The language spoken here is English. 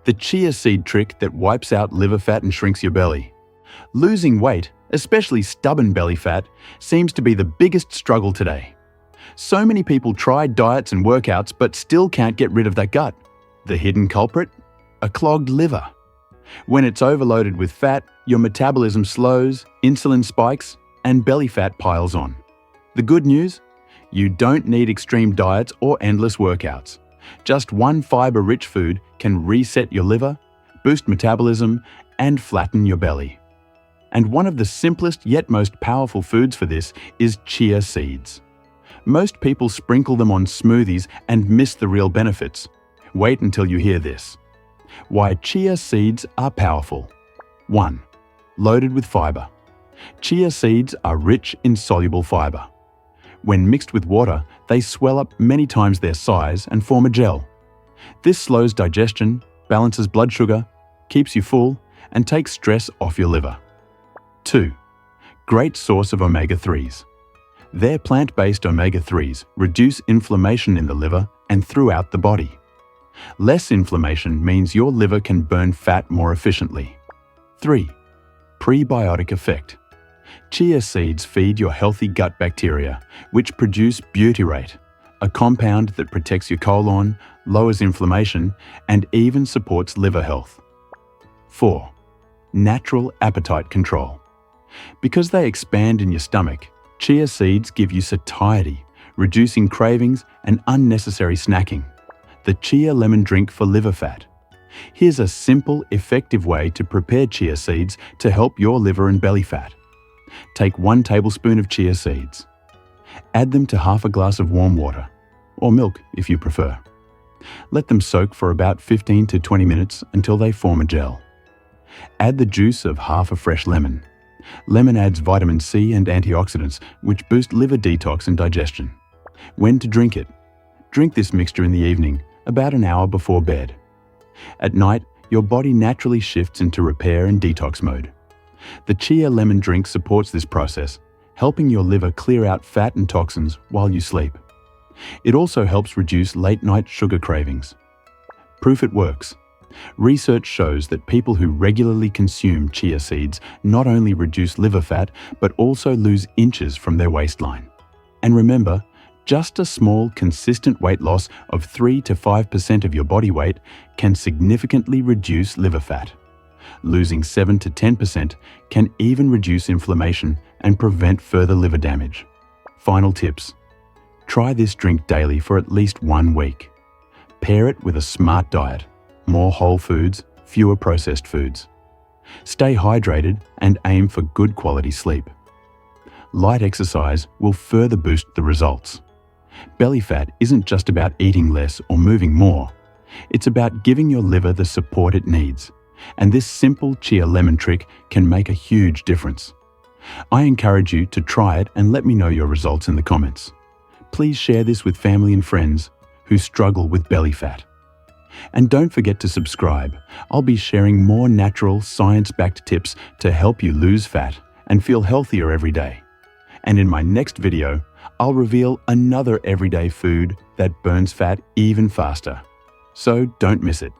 the chia seed trick that wipes out liver fat and shrinks your belly. Losing weight, especially stubborn belly fat, seems to be the biggest struggle today. So many people try diets and workouts but still can't get rid of that gut. The hidden culprit? A clogged liver. When it's overloaded with fat, your metabolism slows, insulin spikes, and belly fat piles on. The good news? You don't need extreme diets or endless workouts. Just one fiber-rich food can reset your liver, boost metabolism, and flatten your belly. And one of the simplest yet most powerful foods for this is chia seeds. Most people sprinkle them on smoothies and miss the real benefits. Wait until you hear this. Why chia seeds are powerful. 1. Loaded with fiber. Chia seeds are rich in soluble fiber. When mixed with water, they swell up many times their size and form a gel. This slows digestion, balances blood sugar, keeps you full, and takes stress off your liver. 2. Great source of omega-3s. Their plant-based omega-3s reduce inflammation in the liver and throughout the body. Less inflammation means your liver can burn fat more efficiently. 3. Prebiotic effect. Chia seeds feed your healthy gut bacteria, which produce butyrate, a compound that protects your colon, lowers inflammation, and even supports liver health. 4. Natural appetite control. Because they expand in your stomach, chia seeds give you satiety, reducing cravings and unnecessary snacking. The Chia-Lemon drink for liver fat. Here's a simple, effective way to prepare chia seeds to help your liver and belly fat. Take 1 tablespoon of chia seeds. Add them to half a glass of warm water, or milk if you prefer. Let them soak for about 15 to 20 minutes until they form a gel. Add the juice of half a fresh lemon. Lemon adds vitamin C and antioxidants, which boost liver detox and digestion. When to drink it? Drink this mixture in the evening, about an hour before bed. At night, your body naturally shifts into repair and detox mode. The Chia-Lemon drink supports this process, helping your liver clear out fat and toxins while you sleep. It also helps reduce late-night sugar cravings. Proof it works. Research shows that people who regularly consume chia seeds not only reduce liver fat, but also lose inches from their waistline. And remember, just a small, consistent weight loss of 3 to 5% of your body weight can significantly reduce liver fat. Losing 7 to 10% can even reduce inflammation and prevent further liver damage. Final tips. Try this drink daily for at least 1 week. Pair it with a smart diet, more whole foods, fewer processed foods. Stay hydrated and aim for good quality sleep. Light exercise will further boost the results. Belly fat isn't just about eating less or moving more. It's about giving your liver the support it needs. And this simple Chia-Lemon trick can make a huge difference. I encourage you to try it and let me know your results in the comments. Please share this with family and friends who struggle with belly fat. And don't forget to subscribe. I'll be sharing more natural, science-backed tips to help you lose fat and feel healthier every day. And in my next video, I'll reveal another everyday food that burns fat even faster. So don't miss it.